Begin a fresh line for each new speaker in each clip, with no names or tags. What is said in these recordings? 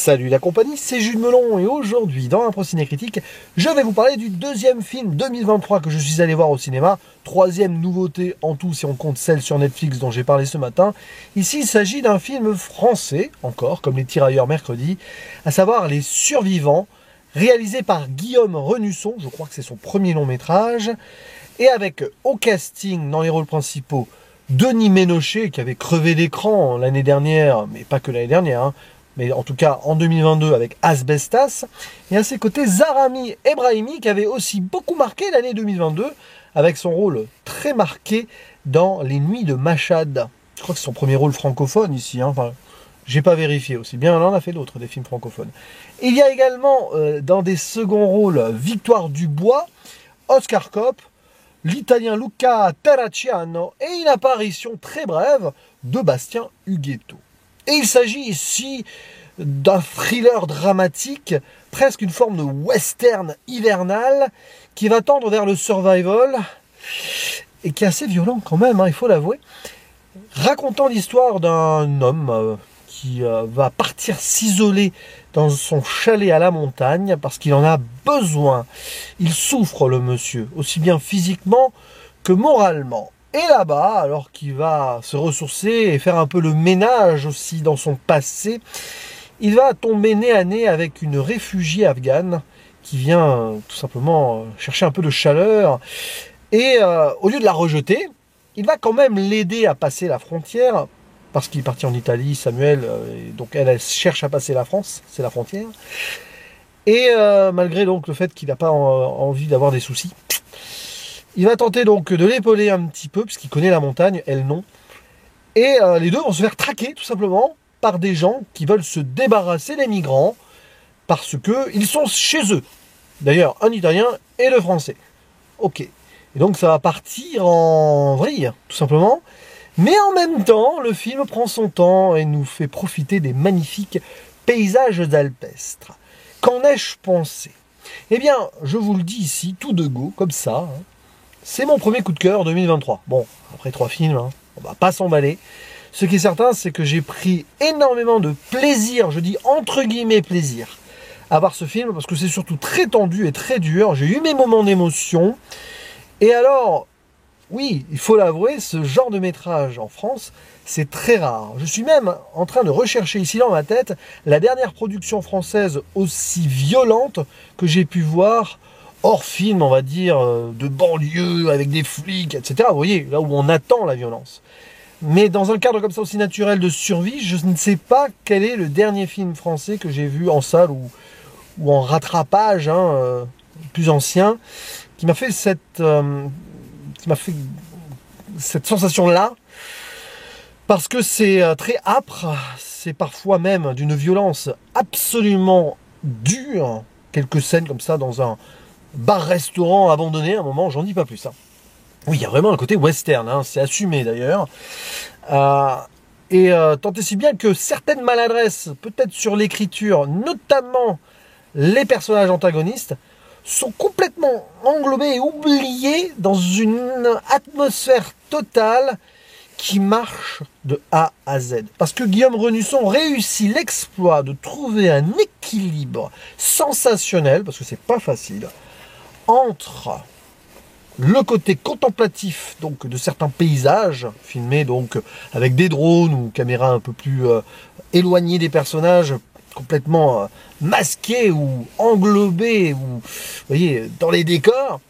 Salut la compagnie, c'est Jules Melon et aujourd'hui dans Impro Ciné Critique, je vais vous parler du deuxième film 2023 que je suis allé voir au cinéma, troisième nouveauté en tout si on compte celle sur Netflix dont j'ai parlé ce matin. Ici il s'agit d'un film français, encore comme Les Tirailleurs mercredi, à savoir Les Survivants, réalisé par Guillaume Renusson, je crois que c'est son premier long métrage, et avec au casting dans les rôles principaux Denis Ménochet qui avait crevé l'écran l'année dernière, mais pas que l'année dernière, hein, mais en tout cas en 2022 avec Asbestas, et à ses côtés Zarami Ebrahimi qui avait aussi beaucoup marqué l'année 2022 avec son rôle très marqué dans Les Nuits de Machad. Je crois que c'est son premier rôle francophone ici, hein. Enfin, j'ai pas vérifié, aussi bien on en a fait d'autres des films francophones. Il y a également dans des seconds rôles Victoire Dubois, Oscar Kopp, l'italien Luca Terracciano et une apparition très brève de Bastien Huguetto. Et il s'agit ici d'un thriller dramatique, presque une forme de western hivernal, qui va tendre vers le survival, et qui est assez violent quand même, hein, il faut l'avouer, racontant l'histoire d'un homme qui va partir s'isoler dans son chalet à la montagne, parce qu'il en a besoin. Il souffre, le monsieur, aussi bien physiquement que moralement. Et là-bas, alors qu'il va se ressourcer et faire un peu le ménage aussi dans son passé, il va tomber nez à nez avec une réfugiée afghane qui vient tout simplement chercher un peu de chaleur. Et au lieu de la rejeter, il va quand même l'aider à passer la frontière, parce qu'il est parti en Italie, Samuel, et donc elle cherche à passer la France, c'est la frontière. Et malgré donc le fait qu'il n'a pas envie d'avoir des soucis, il va tenter donc de l'épauler un petit peu, puisqu'il connaît la montagne, elle non. Et les deux vont se faire traquer, tout simplement, par des gens qui veulent se débarrasser des migrants, parce qu'ils sont chez eux. D'ailleurs, un Italien et le Français. Ok. Et donc ça va partir en vrille, tout simplement. Mais en même temps, le film prend son temps et nous fait profiter des magnifiques paysages alpestres. Qu'en ai-je pensé? Eh bien, je vous le dis ici, tout de go, comme ça, hein. C'est mon premier coup de cœur 2023. Bon, après 3 films, hein, on va pas s'emballer. Ce qui est certain, c'est que j'ai pris énormément de plaisir, je dis entre guillemets plaisir, à voir ce film, parce que c'est surtout très tendu et très dur. J'ai eu mes moments d'émotion. Et alors, oui, il faut l'avouer, ce genre de métrage en France, c'est très rare. Je suis même en train de rechercher ici dans ma tête la dernière production française aussi violente que j'ai pu voir, hors film, on va dire, de banlieue, avec des flics, etc. Vous voyez, là où on attend la violence. Mais dans un cadre comme ça aussi naturel de survie, je ne sais pas quel est le dernier film français que j'ai vu en salle ou en rattrapage, hein, plus ancien, qui m'a fait cette sensation-là, parce que c'est très âpre, c'est parfois même d'une violence absolument dure. Quelques scènes comme ça dans un bar-restaurant abandonné, à un moment, j'en dis pas plus. Hein. Oui, il y a vraiment un côté western, hein, c'est assumé d'ailleurs. Tant et si bien que certaines maladresses, peut-être sur l'écriture, notamment les personnages antagonistes, sont complètement englobés et oubliés dans une atmosphère totale qui marche de A à Z. Parce que Guillaume Renusson réussit l'exploit de trouver un équilibre sensationnel, parce que c'est pas facile, entre le côté contemplatif donc de certains paysages filmés donc avec des drones ou caméras un peu plus éloignées des personnages, complètement masqués ou englobés, ou vous voyez, dans les décors,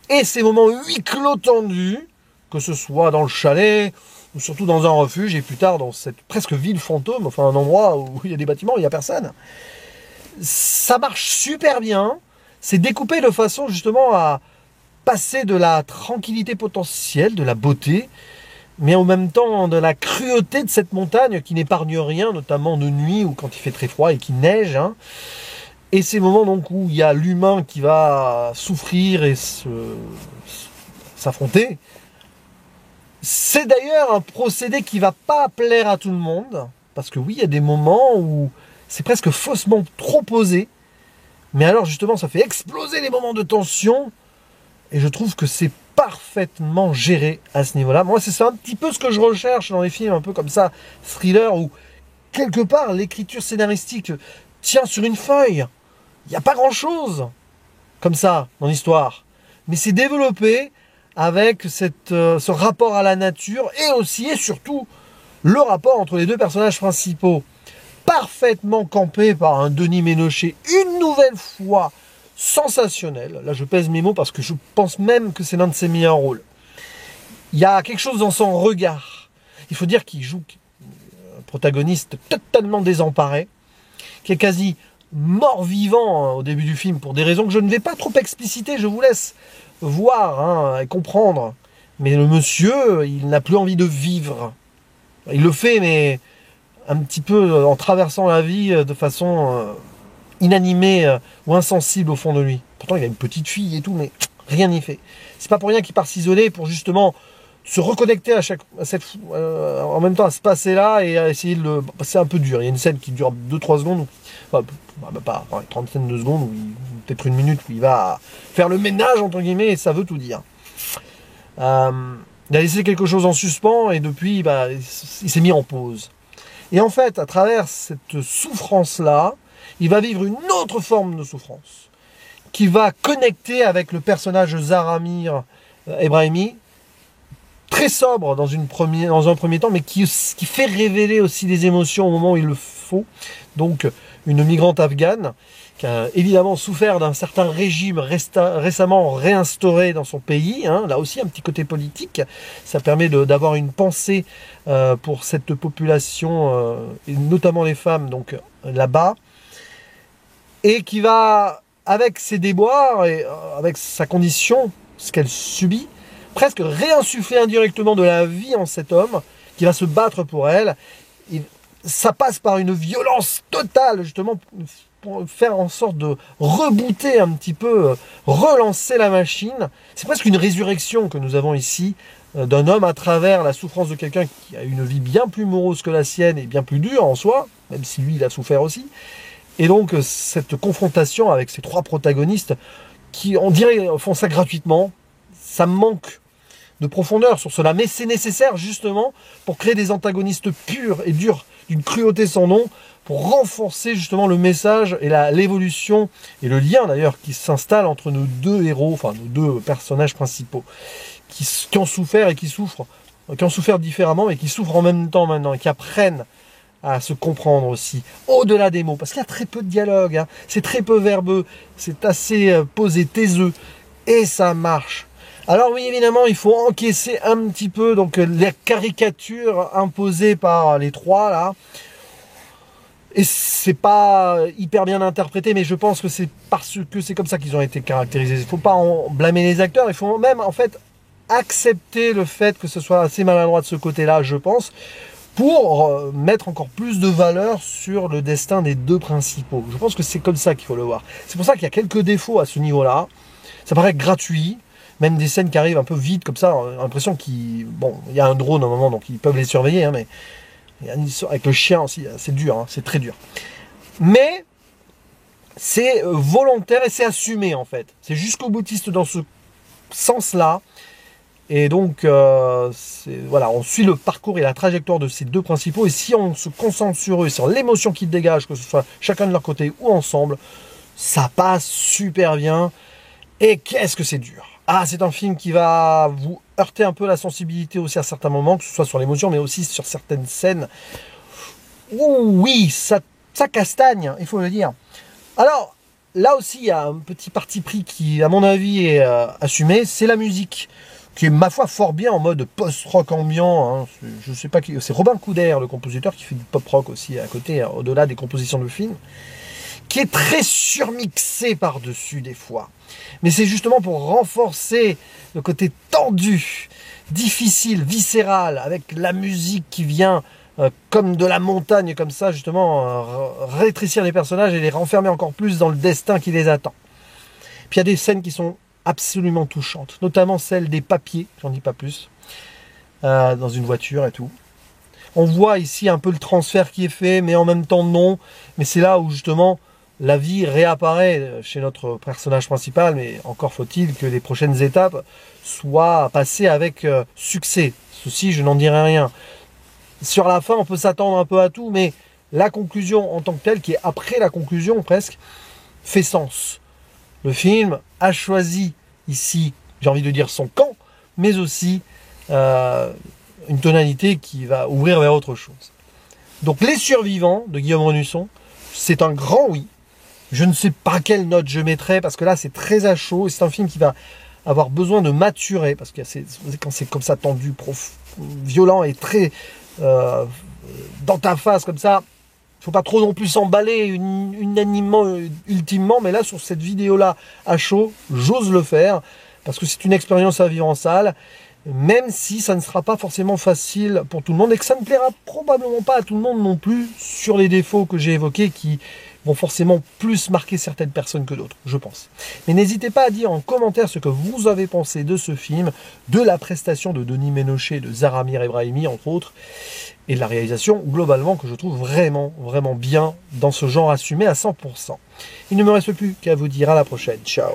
et ces moments huis clos tendus, que ce soit dans le chalet ou surtout dans un refuge, et plus tard dans cette presque ville fantôme, enfin un endroit où il y a des bâtiments, il n'y a personne. Ça marche super bien, c'est découpé de façon justement à passer de la tranquillité potentielle, de la beauté, mais en même temps de la cruauté de cette montagne qui n'épargne rien, notamment de nuit ou quand il fait très froid et qu'il neige. Hein. Et ces moments donc où il y a l'humain qui va souffrir et s'affronter. C'est d'ailleurs un procédé qui va pas plaire à tout le monde, parce que oui, il y a des moments où c'est presque faussement trop posé, mais alors justement ça fait exploser les moments de tension, et je trouve que c'est parfaitement géré à ce niveau-là. Moi, c'est un petit peu ce que je recherche dans les films, un peu comme ça, thriller, où quelque part l'écriture scénaristique tient sur une feuille. Il n'y a pas grand-chose comme ça dans l'histoire. Mais c'est développé avec ce rapport à la nature et aussi et surtout le rapport entre les deux personnages principaux. Parfaitement campé par un Denis Ménochet, une nouvelle fois sensationnel. Là, je pèse mes mots parce que je pense même que c'est l'un de ses meilleurs rôles. Il y a quelque chose dans son regard. Il faut dire qu'il joue un protagoniste totalement désemparé, qui est quasi mort-vivant au début du film pour des raisons que je ne vais pas trop expliciter, je vous laisse voir et comprendre. Mais le monsieur, il n'a plus envie de vivre. Il le fait, mais un petit peu en traversant la vie de façon inanimée ou insensible au fond de lui. Pourtant, il a une petite fille et tout, mais rien n'y fait. C'est pas pour rien qu'il part s'isoler pour justement se reconnecter en même temps à ce passé-là et à essayer de le... C'est un peu dur. Il y a une scène qui dure 2-3 secondes, pas une trentaine de secondes, ou peut-être une minute, où il va faire le ménage, entre guillemets, et ça veut tout dire. Il a laissé quelque chose en suspens et depuis, il s'est mis en pause. Et en fait, à travers cette souffrance-là, il va vivre une autre forme de souffrance qui va connecter avec le personnage Zaramir Ebrahimi, très sobre dans un premier temps, mais qui fait révéler aussi des émotions au moment où il le faut. Donc, une migrante afghane qui a évidemment souffert d'un certain régime récemment réinstauré dans son pays. Là aussi, un petit côté politique. Ça permet d'avoir une pensée pour cette population, et notamment les femmes, donc là-bas. Et qui va, avec ses déboires et avec sa condition, ce qu'elle subit, presque réinsuffler indirectement de la vie en cet homme qui va se battre pour elle. Ça passe par une violence totale, justement, pour faire en sorte de rebooter un petit peu, relancer la machine. C'est presque une résurrection que nous avons ici, d'un homme à travers la souffrance de quelqu'un qui a une vie bien plus morose que la sienne et bien plus dure en soi, même si lui, il a souffert aussi. Et donc, cette confrontation avec ces trois protagonistes qui, on dirait, font ça gratuitement, ça manque de profondeur sur cela. Mais c'est nécessaire, justement, pour créer des antagonistes purs et durs, d'une cruauté sans nom, pour renforcer, justement, le message et l'évolution, et le lien, d'ailleurs, qui s'installe entre nos deux héros, enfin, nos deux personnages principaux, qui ont souffert et qui souffrent, qui ont souffert différemment, et qui souffrent en même temps maintenant, et qui apprennent à se comprendre aussi, au-delà des mots, parce qu'il y a très peu de dialogue, c'est très peu verbeux, c'est assez posé, taiseux, et ça marche. Alors oui, évidemment, il faut encaisser un petit peu donc les caricatures imposées par les trois, là, et c'est pas hyper bien interprété, mais je pense que c'est parce que c'est comme ça qu'ils ont été caractérisés. Il ne faut pas en blâmer les acteurs, il faut même, en fait, accepter le fait que ce soit assez maladroit de ce côté-là, je pense, pour mettre encore plus de valeur sur le destin des deux principaux. Je pense que c'est comme ça qu'il faut le voir. C'est pour ça qu'il y a quelques défauts à ce niveau-là. Ça paraît gratuit, même des scènes qui arrivent un peu vite, comme ça, on a l'impression qu'il... Bon, il y a un drone à un moment, donc ils peuvent les surveiller, mais avec le chien aussi, c'est dur, c'est très dur. Mais c'est volontaire et c'est assumé, en fait. C'est jusqu'au boutiste dans ce sens-là. Et donc, voilà, on suit le parcours et la trajectoire de ces deux principaux. Et si on se concentre sur eux, sur l'émotion qu'ils dégagent, que ce soit chacun de leur côté ou ensemble, ça passe super bien. Et qu'est-ce que c'est dur! Ah, c'est un film qui va vous heurter un peu la sensibilité aussi à certains moments, que ce soit sur l'émotion, mais aussi sur certaines scènes. Ouh, oui, ça castagne, il faut le dire. Alors, là aussi, il y a un petit parti pris qui, à mon avis, est assumé, c'est la musique, qui est, ma foi, fort bien en mode post-rock ambiant. Je sais pas qui, c'est Robin Couder, le compositeur, qui fait du pop-rock aussi à côté, au-delà des compositions de films, qui est très surmixé par-dessus des fois. Mais c'est justement pour renforcer le côté tendu, difficile, viscéral, avec la musique qui vient comme de la montagne, comme ça, justement, rétrécir les personnages et les renfermer encore plus dans le destin qui les attend. Puis il y a des scènes qui sont absolument touchantes, notamment celle des papiers, j'en dis pas plus, dans une voiture et tout. On voit ici un peu le transfert qui est fait, mais en même temps non. Mais c'est là où justement la vie réapparaît chez notre personnage principal, mais encore faut-il que les prochaines étapes soient passées avec succès. Ceci, je n'en dirai rien. Sur la fin, on peut s'attendre un peu à tout, mais la conclusion en tant que telle, qui est après la conclusion presque, fait sens. Le film a choisi ici, j'ai envie de dire son camp, mais aussi une tonalité qui va ouvrir vers autre chose. Donc Les Survivants de Guillaume Renusson, c'est un grand oui. Je ne sais pas quelle note je mettrai, parce que là c'est très à chaud, et c'est un film qui va avoir besoin de maturer, parce que quand c'est comme ça tendu, violent et très dans ta face comme ça, il ne faut pas trop non plus s'emballer unanimement, ultimement, mais là sur cette vidéo-là à chaud, j'ose le faire, parce que c'est une expérience à vivre en salle, même si ça ne sera pas forcément facile pour tout le monde, et que ça ne plaira probablement pas à tout le monde non plus, sur les défauts que j'ai évoqués, qui vont forcément plus marquer certaines personnes que d'autres, je pense. Mais n'hésitez pas à dire en commentaire ce que vous avez pensé de ce film, de la prestation de Denis Ménochet, de Zaramir Ebrahimi, entre autres, et de la réalisation, globalement, que je trouve vraiment, vraiment bien dans ce genre assumé à 100%. Il ne me reste plus qu'à vous dire à la prochaine. Ciao.